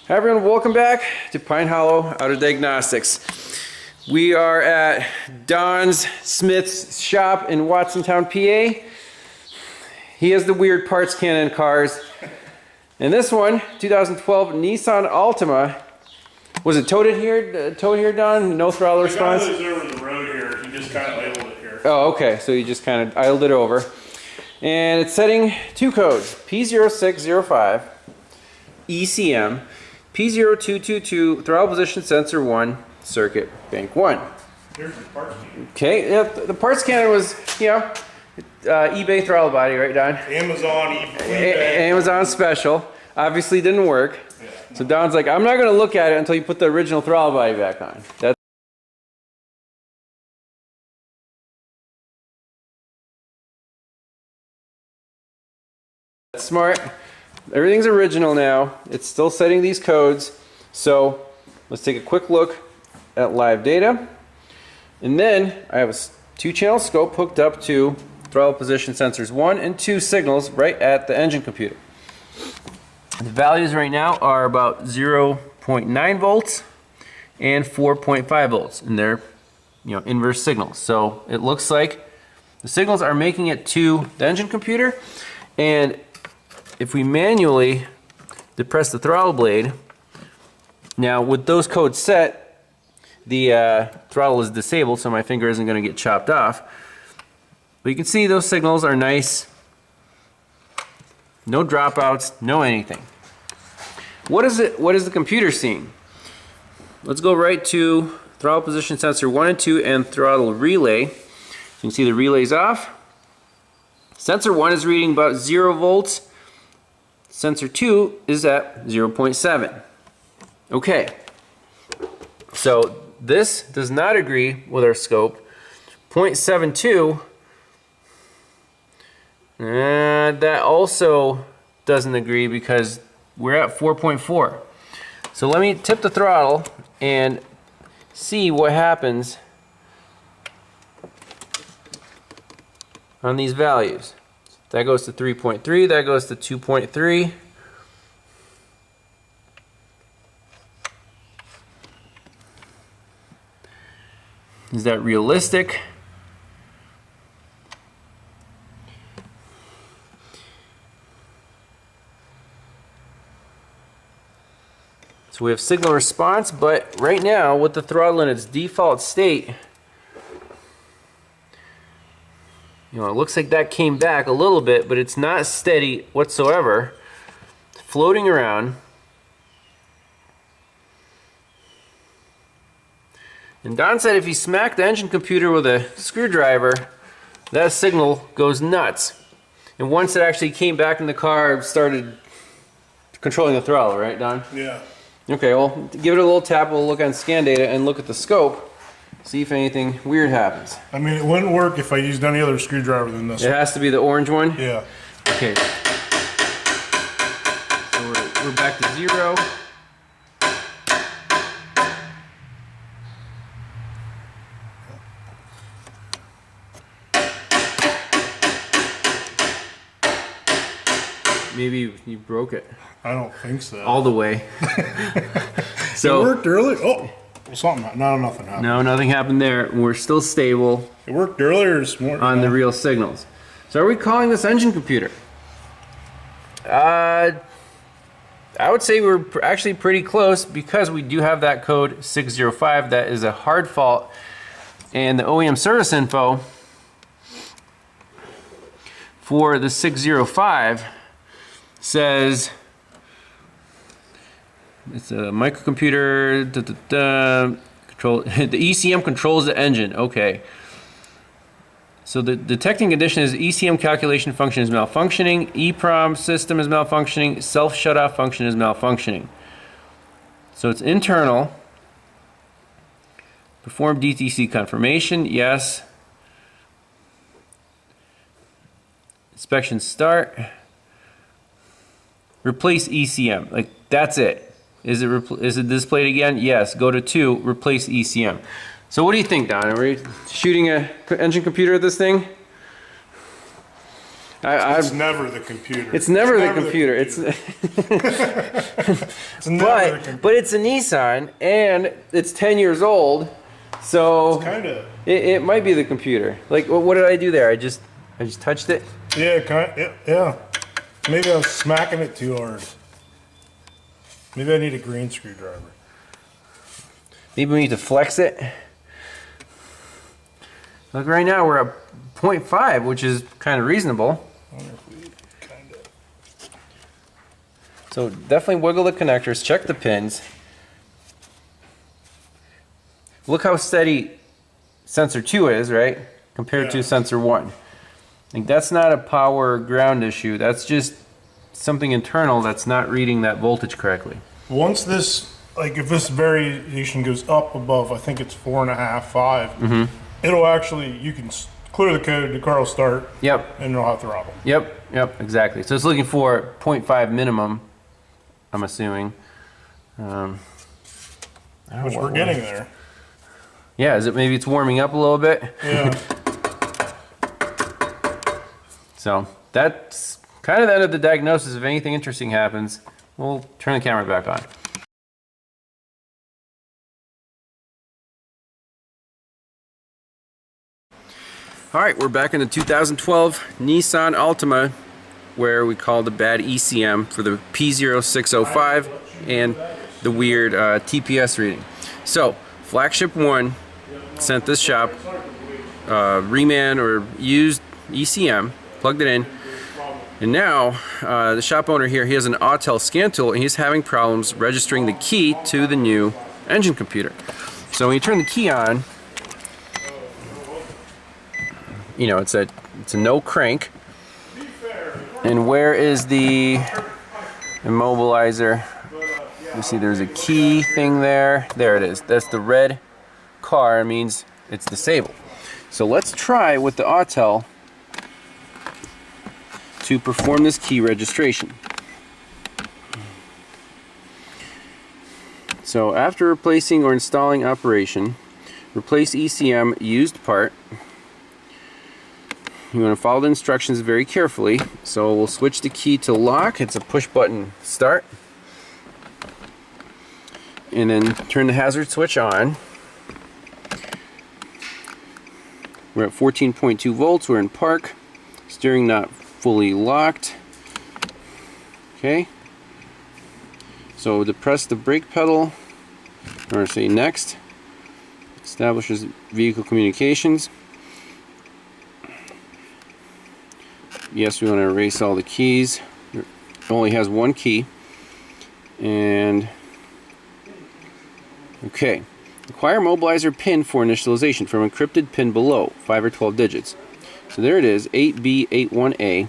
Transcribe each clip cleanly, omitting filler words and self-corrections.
Hi everyone, welcome back to Pine Hollow Auto Diagnostics. We are at Don Smith's shop in Watsontown, PA. He has the weird parts cannon cars. And this one, 2012 Nissan Altima. Was it towed here, Don? No throttle response? The guy lives over the road here. He just kind of labeled it here. Oh, okay. So you just kind of idled it over. And it's setting two codes, P0605, ECM, P0222, throttle position sensor 1, circuit bank 1. Here's the parts cannon. Okay, yeah, the parts cannon was, eBay throttle body, right, Don? Amazon, eBay. Amazon special. Obviously didn't work. Yeah. So Don's like, I'm not going to look at it until you put the original throttle body back on. That's smart. Everything's original now. It's still setting these codes. So let's take a quick look at live data. And then I have a 2-channel scope hooked up to throttle position sensors 1 and 2 signals right at the engine computer. The values right now are about 0.9 volts and 4.5 volts, and they're inverse signals. So it looks like the signals are making it to the engine computer, and if we manually depress the throttle blade, now with those codes set, the throttle is disabled, so my finger isn't going to get chopped off. But you can see those signals are nice. No dropouts, no anything. What is the computer seeing? Let's go right to throttle position sensor 1 and 2 and throttle relay. You can see the relay's off. Sensor 1 is reading about 0 volts. Sensor 2 is at 0.7. Okay. So this does not agree with our scope. 0.72. That also doesn't agree because we're at 4.4. So let me tip the throttle and see what happens on these values. That goes to 3.3, that goes to 2.3. Is that realistic? So we have signal response, but right now with the throttle in its default state, it looks like that came back a little bit, but it's not steady whatsoever. It's floating around. And Don said if you smack the engine computer with a screwdriver, that signal goes nuts. And once it actually came back in the car, it started controlling the throttle, right, Don? Yeah. Okay, well, give it a little tap, we'll look on scan data and look at the scope, see if anything weird happens. I mean, it wouldn't work if I used any other screwdriver than this It one. has to be the orange one? Yeah. Okay. So we're back to 0. Maybe you broke it. I don't think so. All the way. So it worked earlier. Oh, something. No, nothing happened. No, nothing happened there. We're still stable. It worked earlier this morning. On the real signals. So are we calling this engine computer? I would say we're actually pretty close because we do have that code 605. That is a hard fault. And the OEM service info for the 605 says it's a microcomputer, control, the ECM controls the engine. Okay. So the detecting condition is ECM calculation function is malfunctioning, EPROM system is malfunctioning, self shutoff function is malfunctioning. So it's internal. Perform DTC confirmation, yes. Inspection start. Replace ECM, like that's it. Is it displayed again? Yes. Go to 2, replace ECM. So what do you think, Don? Are we shooting an engine computer at this thing? It's never the computer. It's never the computer. It's never the computer. But it's a Nissan, and it's 10 years old, so It's kind of. it might be the computer. Like, what did I do there? I just touched it. Yeah, yeah. Maybe I was smacking it too hard. Maybe I need a green screwdriver. Maybe we need to flex it. Look, right now we're at 0.5, which is kind of reasonable. I wonder if we kind of. So definitely wiggle the connectors, check the pins. Look how steady sensor 2 is, right? Compared to sensor 1. Like, that's not a power ground issue. That's just something internal that's not reading that voltage correctly. Once this, like if this variation goes up above, I think it's 4.5, 5, it'll actually, you can clear the code, the car will start, Yep. and it'll have throttle. Yep, exactly. So it's looking for 0.5 minimum, I'm assuming. Which we're getting there. Yeah, is it maybe it's warming up a little bit? Yeah. So that's kind of the end of the diagnosis. If anything interesting happens, we'll turn the camera back on. All right, we're back in the 2012 Nissan Altima, where we called a bad ECM for the P0605 and the weird TPS reading. So, Flagship One sent this shop reman or used ECM, plugged it in, and now the shop owner here, he has an Autel scan tool, and he's having problems registering the key to the new engine computer. So when you turn the key on, you know, it's a no crank. And where is the immobilizer? You see there's a key thing there. There it is. That's the red car. It means it's disabled. So let's try with the Autel to perform this key registration. So after replacing or installing operation, replace ECM used part. You want to follow the instructions very carefully. So we'll switch the key to lock. It's a push button start. And then turn the hazard switch on. We're at 14.2 volts. We're in park. Steering not fully locked. Okay. So depress the brake pedal, or say next. Establishes vehicle communications. Yes, we want to erase all the keys. It only has one key. And okay. Acquire mobilizer pin for initialization from encrypted pin below, 5 or 12 digits. So there it is, 8B81A.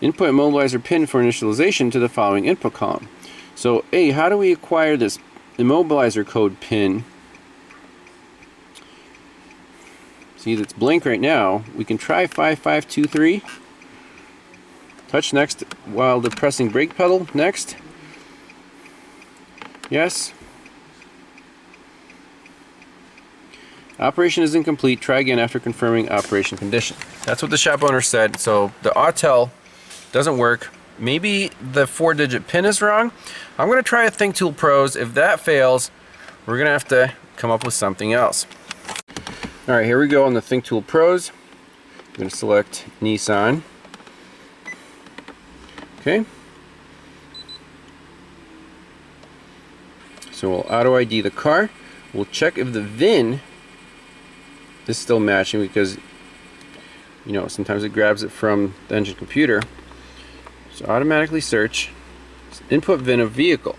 Input mobilizer pin for initialization to the following input column. So A, how do we acquire this immobilizer code pin? See, it's blank right now. We can try 5523. Touch next while depressing brake pedal. Next. Yes. Operation is incomplete. Try again after confirming operation condition. That's what the shop owner said. So the Autel doesn't work. Maybe the 4-digit pin is wrong. I'm going to try a ThinkToool Pros. If that fails, we're going to have to come up with something else. Alright, here we go on the ThinkToool Pros. I'm going to select Nissan. Okay. So we'll auto ID the car. We'll check if the VIN is still matching, because you know sometimes it grabs it from the engine computer. So automatically search input VIN of vehicle.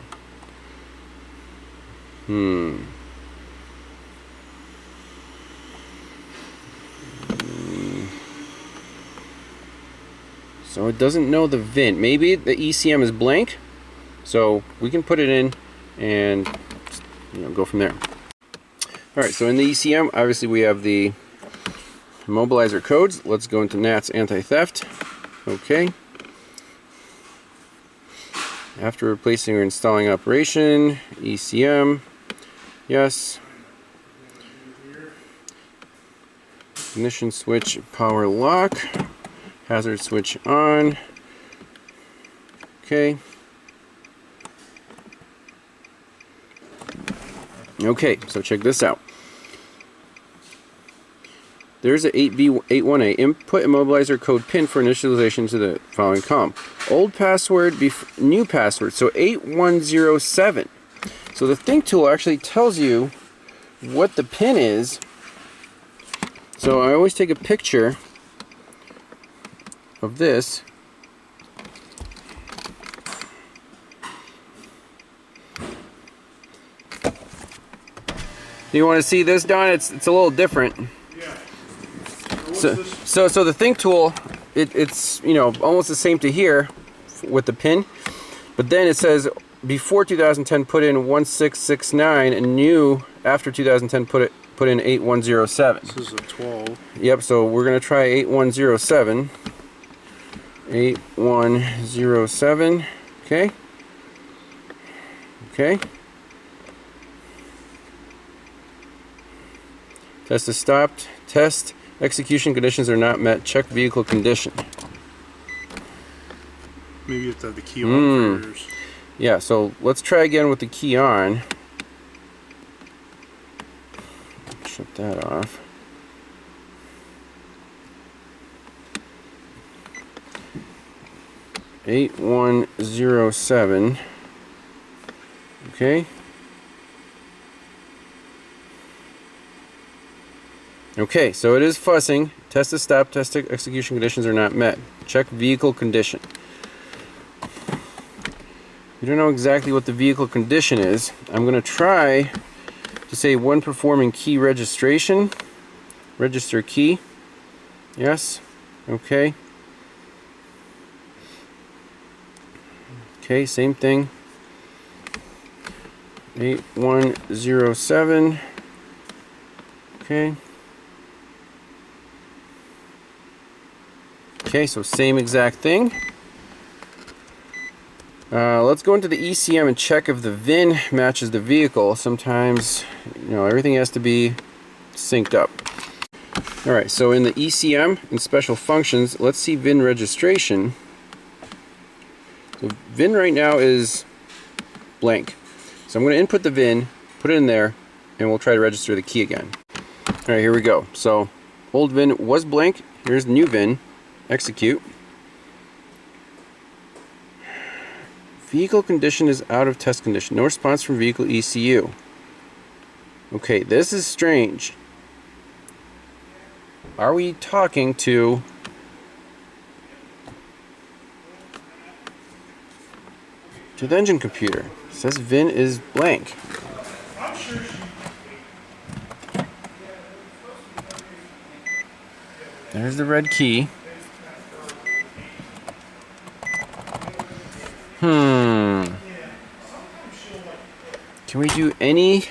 So it doesn't know the VIN. Maybe the ECM is blank, so we can put it in and go from there. Alright, so in the ECM, obviously we have the immobilizer codes. Let's go into NATS anti-theft. Okay. After replacing or installing operation, ECM, yes. Ignition switch power lock, Hazard switch on. Okay. Okay, so check this out. There's a 8B81A input immobilizer code pin for initialization to the following column. Old password, new password, so 8107. So the THINKTOOL actually tells you what the pin is. So I always take a picture of this. You want to see this, Don? It's a little different. Yeah. So the THINKTOOL, it's almost the same to here with the pin, but then it says before 2010 put in 1669 and new after 2010 put in 8107. This is a 12. Yep. So we're gonna try 8107. 8107. Okay. Okay. Test is stopped. Test. Execution conditions are not met. Check vehicle condition. Maybe you have to have the key on for yours. Yeah, so let's try again with the key on. Shut that off. (8107). Okay. Okay, so it is fussing. Test is stopped. Test execution conditions are not met. Check vehicle condition. We don't know exactly what the vehicle condition is. I'm going to try to say when performing key registration. Register key. Yes. Okay. Okay, same thing. 8107. Okay. Okay, so same exact thing. Let's go into the ECM and check if the VIN matches the vehicle. Sometimes, everything has to be synced up. Alright, so in the ECM, in special functions, let's see VIN registration. So VIN right now is blank. So I'm going to input the VIN, put it in there, and we'll try to register the key again. Alright, here we go. So old VIN was blank. Here's the new VIN. Execute. Vehicle condition is out of test condition. No response from vehicle ECU. Okay, this is strange. Are we talking to the engine computer? It says VIN is blank. There's the red key. Can we do any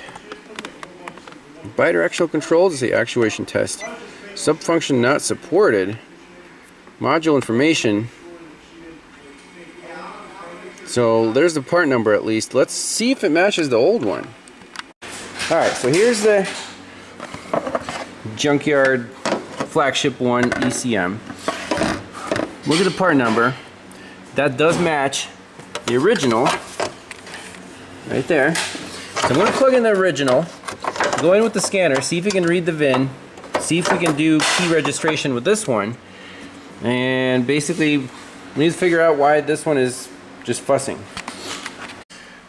bidirectional control? To say actuation test. Subfunction not supported. Module information. So there's the part number at least. Let's see if it matches the old one. Alright, so here's the junkyard FLAGSHIP ONE ECM. Look at the part number. That does match the original. Right there. So I'm going to plug in the original, go in with the scanner, see if we can read the VIN, see if we can do key registration with this one, and basically we need to figure out why this one is just fussing.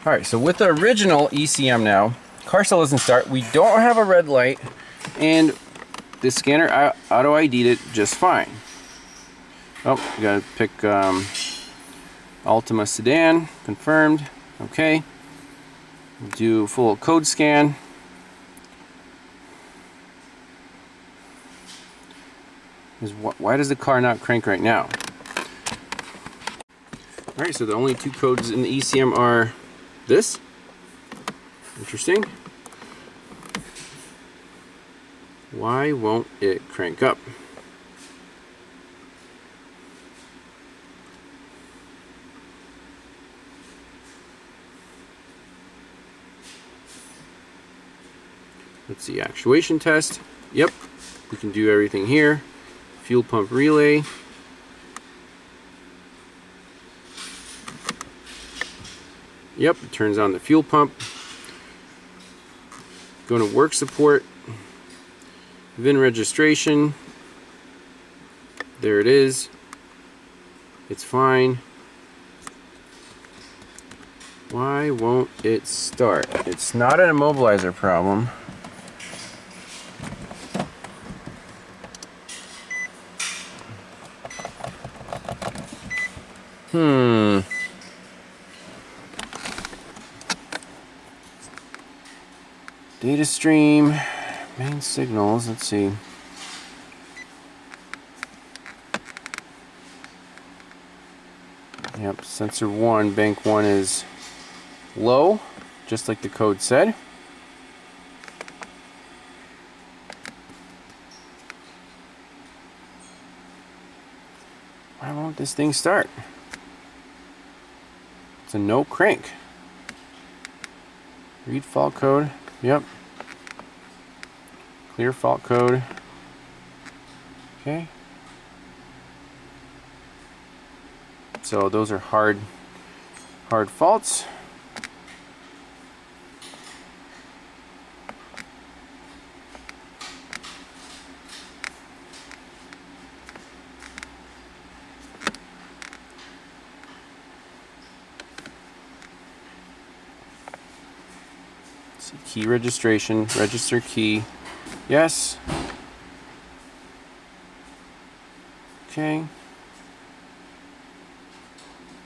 Alright, so with the original ECM now, car still doesn't start, we don't have a red light, and the scanner auto ID'd it just fine. Oh, we gotta pick Altima sedan, confirmed, okay. Do full code scan. Why does the car not crank right now? Alright, so the only two codes in the ECM are this. Interesting. Why won't it crank up? Let's see, actuation test. Yep, we can do everything here. Fuel pump relay. Yep, it turns on the fuel pump. Go to work support, VIN registration. There it is. It's fine. Why won't it start? It's not an immobilizer problem. Data stream, main signals, let's see. Yep, sensor 1, bank 1 is low, just like the code said. Why won't this thing start? It's a no crank. Read fault code. Yep. Clear fault code. Okay. So those are hard faults. Key registration, register key, yes. Okay.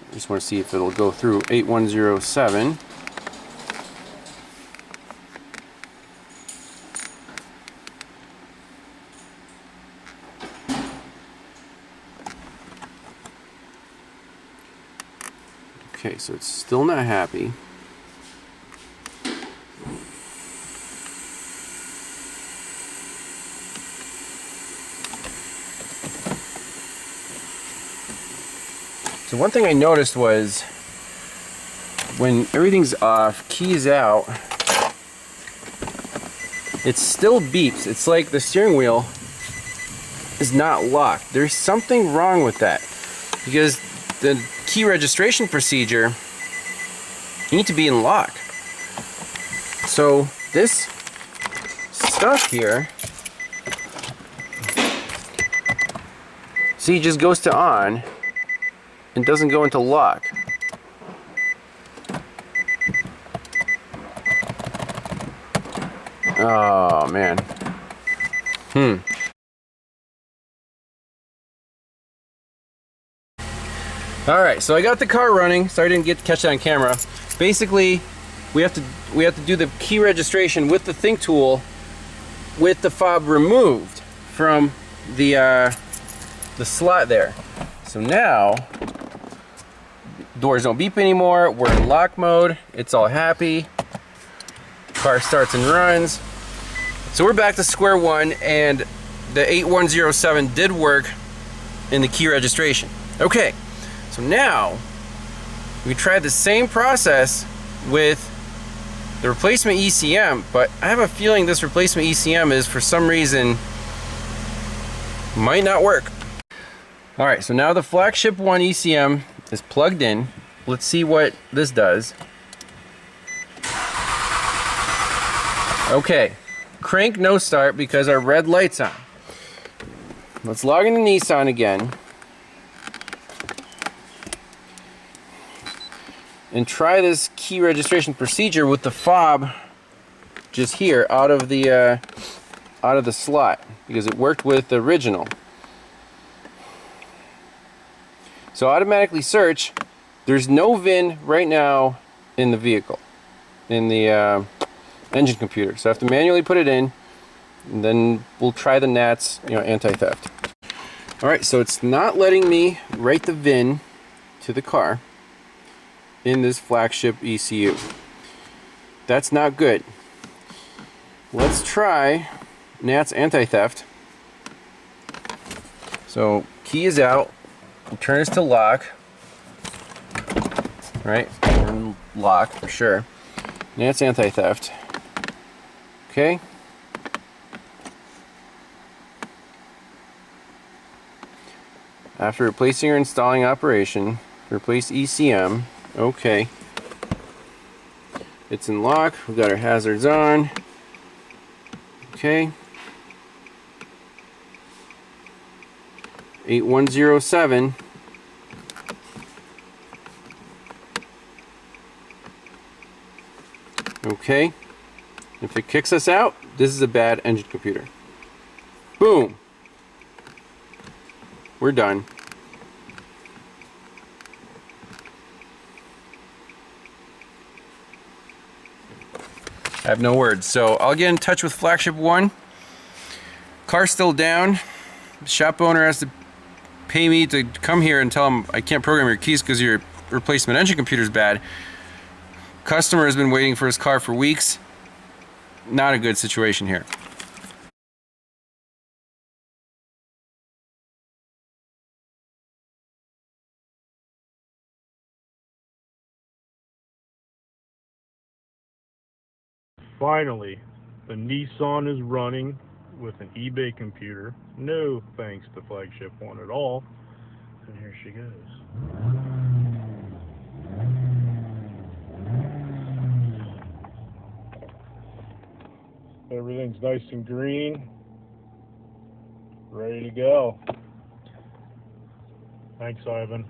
I just want to see if it'll go through 8107. Okay, so it's still not happy. So one thing I noticed was when everything's off, keys out, it still beeps. It's like the steering wheel is not locked. There's something wrong with that because the key registration procedure, you need to be in lock. So this stuff here, see, just goes to on and doesn't go into lock. Oh man. Alright, so I got the car running. Sorry I didn't get to catch that on camera. Basically, we have to do the key registration with the THINKTOOL with the fob removed from the slot there. So now doors don't beep anymore. We're in lock mode. It's all happy. Car starts and runs. So we're back to square one, and the 8107 did work in the key registration. Okay, so now we tried the same process with the replacement ECM, but I have a feeling this replacement ECM is, for some reason, might not work. All right, so now the FLAGSHIP ONE ECM is plugged in. Let's see what this does. Okay, crank no start because our red light's on. Let's log into Nissan again and try this key registration procedure with the fob just here out of the slot, because it worked with the original. So automatically search, there's no VIN right now in the vehicle, in the engine computer. So I have to manually put it in, and then we'll try the NATS, anti-theft. All right, so it's not letting me write the VIN to the car in this FLAGSHIP ECU. That's not good. Let's try NATS anti-theft. So key is out. We'll turn this to lock. Right? And lock for sure. NATS anti-theft. Okay. After replacing or installing operation, replace ECM. Okay. It's in lock. We've got our hazards on. Okay. 8107. Okay. If it kicks us out, this is a bad engine computer. Boom. We're done. I have no words. So I'll get in touch with Flagship One. Car's still down. The shop owner has to pay me to come here and tell him I can't program your keys because your replacement engine computer is bad. Customer has been waiting for his car for weeks. Not a good situation here. Finally, the Nissan is running with an eBay computer. No thanks to Flagship One at all. And here she goes. Everything's nice and green. Ready to go. Thanks, Ivan.